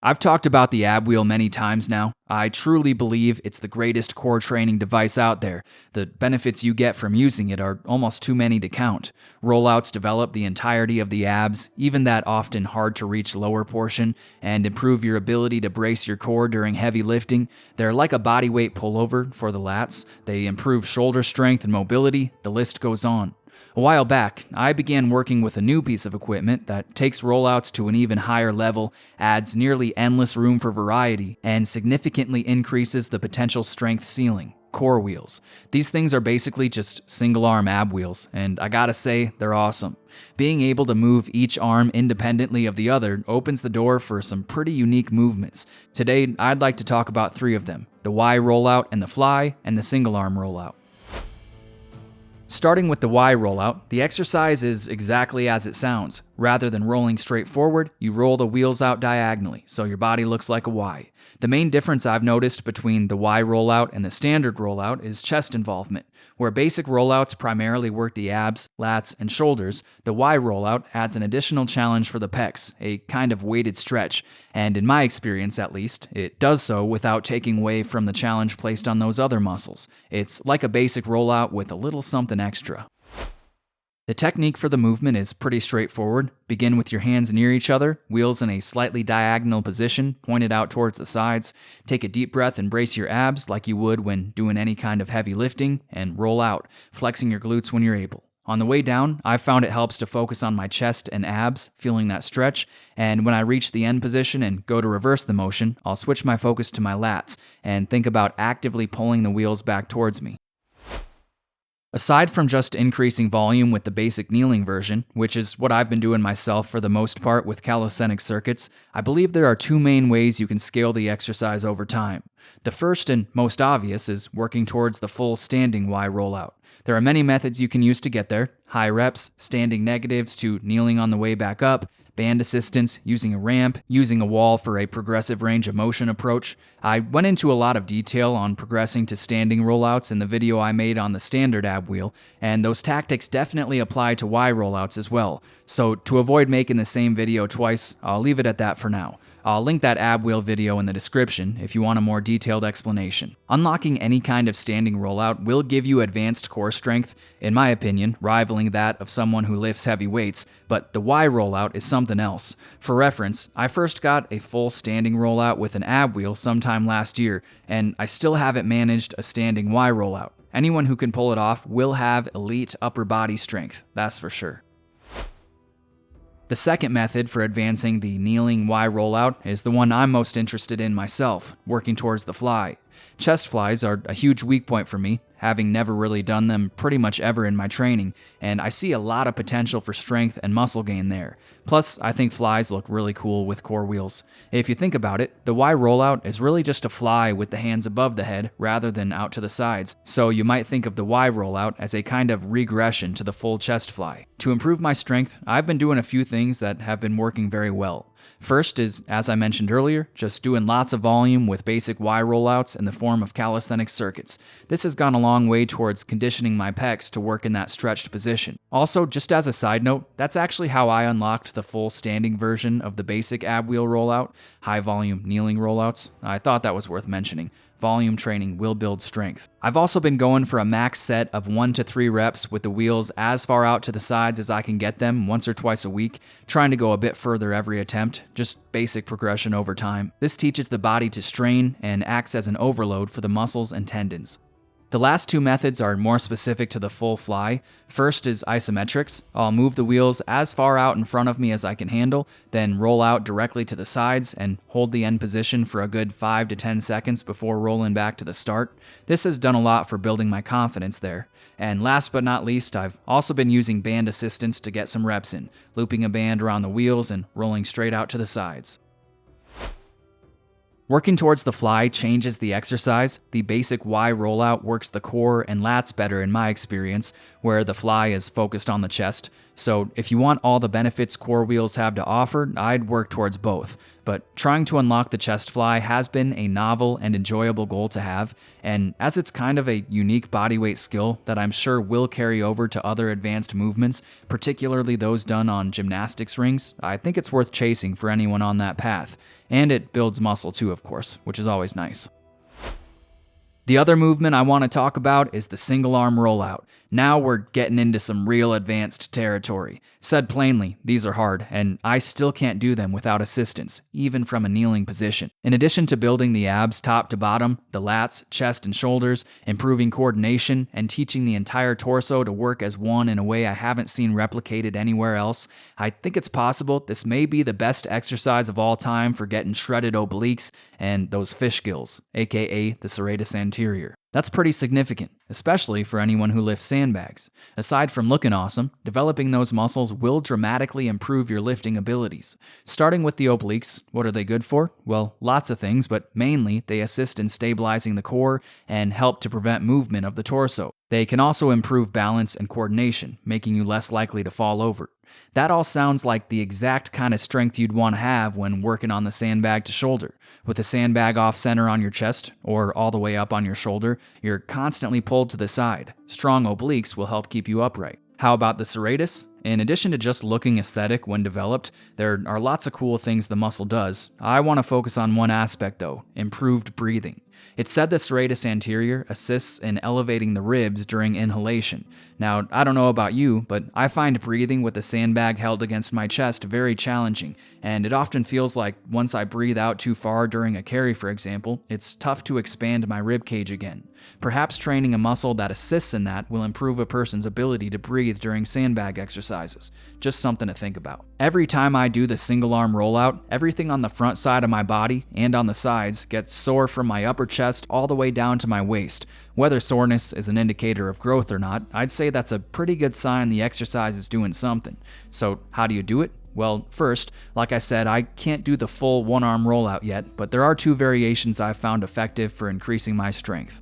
I've talked about the ab wheel many times now. I truly believe it's the greatest core training device out there. The benefits you get from using it are almost too many to count. Rollouts develop the entirety of the abs, even that often hard to reach lower portion, and improve your ability to brace your core during heavy lifting. They're like a bodyweight pullover for the lats. They improve shoulder strength and mobility. The list goes on. A while back, I began working with a new piece of equipment that takes rollouts to an even higher level, adds nearly endless room for variety, and significantly increases the potential strength ceiling: core wheels. These things are basically just single arm ab wheels, and I gotta say, they're awesome. Being able to move each arm independently of the other opens the door for some pretty unique movements. Today, I'd like to talk about three of them: the Y rollout and the fly, and the single arm rollout. Starting with the Y rollout, the exercise is exactly as it sounds. Rather than rolling straight forward, you roll the wheels out diagonally, so your body looks like a Y. The main difference I've noticed between the Y rollout and the standard rollout is chest involvement. Where basic rollouts primarily work the abs, lats, and shoulders, the Y rollout adds an additional challenge for the pecs, a kind of weighted stretch, and in my experience at least, it does so without taking away from the challenge placed on those other muscles. It's like a basic rollout with a little something extra. The technique for the movement is pretty straightforward. Begin with your hands near each other, wheels in a slightly diagonal position, pointed out towards the sides. Take a deep breath and brace your abs like you would when doing any kind of heavy lifting, and roll out, flexing your glutes when you're able. On the way down, I've found it helps to focus on my chest and abs, feeling that stretch, and when I reach the end position and go to reverse the motion, I'll switch my focus to my lats and think about actively pulling the wheels back towards me. Aside from just increasing volume with the basic kneeling version, which is what I've been doing myself for the most part with calisthenic circuits, I believe there are two main ways you can scale the exercise over time. The first and most obvious is working towards the full standing Y rollout. There are many methods you can use to get there: high reps, standing negatives to kneeling on the way back up, band assistance, using a ramp, using a wall for a progressive range of motion approach. I went into a lot of detail on progressing to standing rollouts in the video I made on the standard ab wheel, and those tactics definitely apply to Y rollouts as well. So to avoid making the same video twice, I'll leave it at that for now. I'll link that ab wheel video in the description if you want a more detailed explanation. Unlocking any kind of standing rollout will give you advanced core strength, in my opinion, rivaling that of someone who lifts heavy weights, but the Y rollout is something else. For reference, I first got a full standing rollout with an ab wheel sometime last year, and I still haven't managed a standing Y rollout. Anyone who can pull it off will have elite upper body strength, that's for sure. The second method for advancing the kneeling Y rollout is the one I'm most interested in myself, working towards the fly. Chest flies are a huge weak point for me, having never really done them pretty much ever in my training, and I see a lot of potential for strength and muscle gain there. Plus, I think flies look really cool with core wheels. If you think about it, the Y rollout is really just a fly with the hands above the head rather than out to the sides, so you might think of the Y rollout as a kind of regression to the full chest fly. To improve my strength, I've been doing a few things that have been working very well. First is, as I mentioned earlier, just doing lots of volume with basic Y rollouts in the form of calisthenic circuits. This has gone a long way towards conditioning my pecs to work in that stretched position. Also, just as a side note, that's actually how I unlocked the full standing version of the basic ab wheel rollout, high volume kneeling rollouts. I thought that was worth mentioning. Volume training will build strength. I've also been going for a max set of 1 to 3 reps with the wheels as far out to the sides as I can get them once or twice a week, trying to go a bit further every attempt, just basic progression over time. This teaches the body to strain and acts as an overload for the muscles and tendons. The last two methods are more specific to the full fly. First is isometrics. I'll move the wheels as far out in front of me as I can handle, then roll out directly to the sides and hold the end position for a good 5 to 10 seconds before rolling back to the start. This has done a lot for building my confidence there. And last but not least, I've also been using band assistance to get some reps in, looping a band around the wheels and rolling straight out to the sides. Working towards the fly changes the exercise. The basic Y rollout works the core and lats better in my experience, where the fly is focused on the chest. So if you want all the benefits core wheels have to offer, I'd work towards both. But trying to unlock the chest fly has been a novel and enjoyable goal to have, and as it's kind of a unique bodyweight skill that I'm sure will carry over to other advanced movements, particularly those done on gymnastics rings, I think it's worth chasing for anyone on that path. And it builds muscle too, of course, which is always nice. The other movement I want to talk about is the single arm rollout. Now we're getting into some real advanced territory. Said plainly, these are hard, and I still can't do them without assistance, even from a kneeling position. In addition to building the abs top to bottom, the lats, chest and shoulders, improving coordination, and teaching the entire torso to work as one in a way I haven't seen replicated anywhere else, I think it's possible this may be the best exercise of all time for getting shredded obliques and those fish gills, aka the serratus anterior. That's pretty significant, especially for anyone who lifts sandbags. Aside from looking awesome, developing those muscles will dramatically improve your lifting abilities. Starting with the obliques, what are they good for? Well, lots of things, but mainly they assist in stabilizing the core and help to prevent movement of the torso. They can also improve balance and coordination, making you less likely to fall over. That all sounds like the exact kind of strength you'd want to have when working on the sandbag to shoulder. With the sandbag off center on your chest, or all the way up on your shoulder, you're constantly pulled to the side. Strong obliques will help keep you upright. How about the serratus? In addition to just looking aesthetic when developed, there are lots of cool things the muscle does. I want to focus on one aspect though, improved breathing. It's said the serratus anterior assists in elevating the ribs during inhalation. Now, I don't know about you, but I find breathing with a sandbag held against my chest very challenging, and it often feels like once I breathe out too far during a carry, for example, it's tough to expand my rib cage again. Perhaps training a muscle that assists in that will improve a person's ability to breathe during sandbag exercises. Just something to think about. Every time I do the single arm rollout, everything on the front side of my body and on the sides gets sore from my upper chest all the way down to my waist. Whether soreness is an indicator of growth or not, I'd say that's a pretty good sign the exercise is doing something. So how do you do it? Well, first, like I said, I can't do the full one-arm rollout yet, but there are two variations I've found effective for increasing my strength.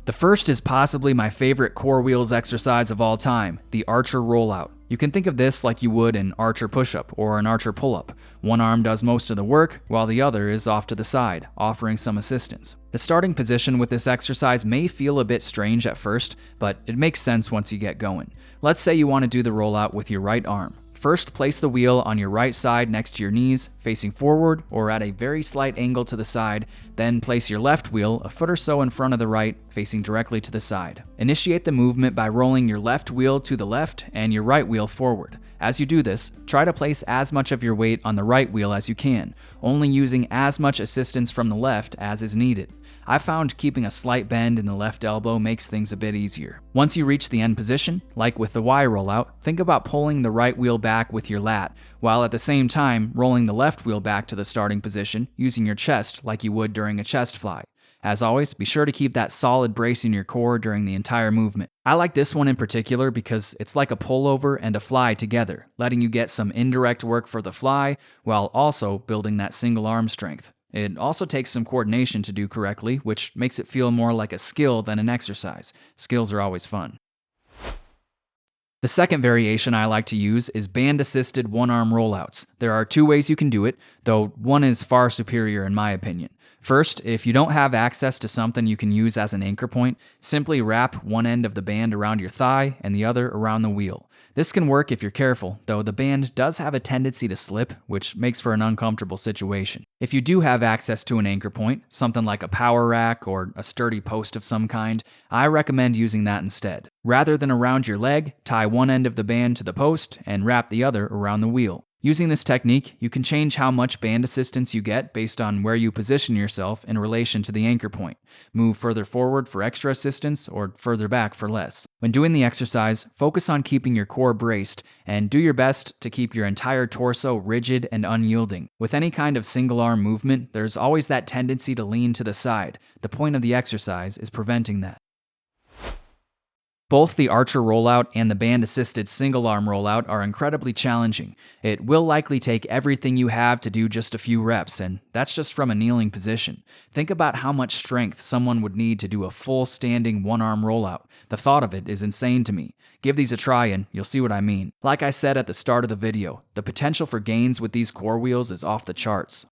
The first is possibly my favorite core wheels exercise of all time, the Archer Rollout. You can think of this like you would an Archer push-up or an Archer pull-up. One arm does most of the work, while the other is off to the side, offering some assistance. The starting position with this exercise may feel a bit strange at first, but it makes sense once you get going. Let's say you want to do the rollout with your right arm. First, place the wheel on your right side next to your knees, facing forward or at a very slight angle to the side. Then place your left wheel a foot or so in front of the right, facing directly to the side. Initiate the movement by rolling your left wheel to the left and your right wheel forward. As you do this, try to place as much of your weight on the right wheel as you can, only using as much assistance from the left as is needed. I found keeping a slight bend in the left elbow makes things a bit easier. Once you reach the end position, like with the Y rollout, think about pulling the right wheel back with your lat, while at the same time rolling the left wheel back to the starting position using your chest like you would during a chest fly. As always, be sure to keep that solid brace in your core during the entire movement. I like this one in particular because it's like a pullover and a fly together, letting you get some indirect work for the fly while also building that single arm strength. It also takes some coordination to do correctly, which makes it feel more like a skill than an exercise. Skills are always fun. The second variation I like to use is band-assisted one-arm rollouts. There are two ways you can do it, though one is far superior in my opinion. First, if you don't have access to something you can use as an anchor point, simply wrap one end of the band around your thigh and the other around the wheel. This can work if you're careful, though the band does have a tendency to slip, which makes for an uncomfortable situation. If you do have access to an anchor point, something like a power rack or a sturdy post of some kind, I recommend using that instead. Rather than around your leg, tie one end of the band to the post and wrap the other around the wheel. Using this technique, you can change how much band assistance you get based on where you position yourself in relation to the anchor point. Move further forward for extra assistance or further back for less. When doing the exercise, focus on keeping your core braced and do your best to keep your entire torso rigid and unyielding. With any kind of single arm movement, there's always that tendency to lean to the side. The point of the exercise is preventing that. Both the Archer Rollout and the band-assisted Single Arm Rollout are incredibly challenging. It will likely take everything you have to do just a few reps, and that's just from a kneeling position. Think about how much strength someone would need to do a full standing one-arm rollout. The thought of it is insane to me. Give these a try and you'll see what I mean. Like I said at the start of the video, the potential for gains with these core wheels is off the charts.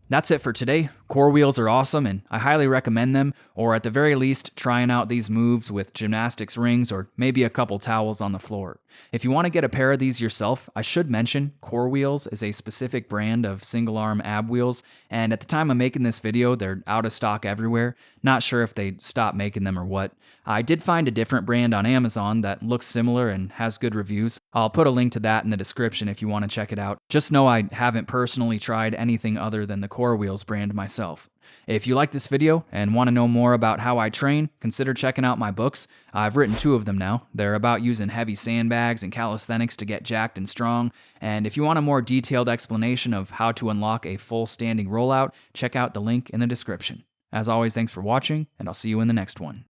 That's it for today. Core wheels are awesome and I highly recommend them, or at the very least, trying out these moves with gymnastics rings or maybe a couple towels on the floor. If you want to get a pair of these yourself, I should mention Core Wheels is a specific brand of single arm ab wheels, and at the time of making this video, they're out of stock everywhere. Not sure if they stopped making them or what. I did find a different brand on Amazon that looks similar and has good reviews. I'll put a link to that in the description if you want to check it out. Just know I haven't personally tried anything other than the Core Wheels brand myself. If you like this video and want to know more about how I train, consider checking out my books. I've written 2 of them now. They're about using heavy sandbags and calisthenics to get jacked and strong. And if you want a more detailed explanation of how to unlock a full standing rollout, check out the link in the description. As always, thanks for watching, and I'll see you in the next one.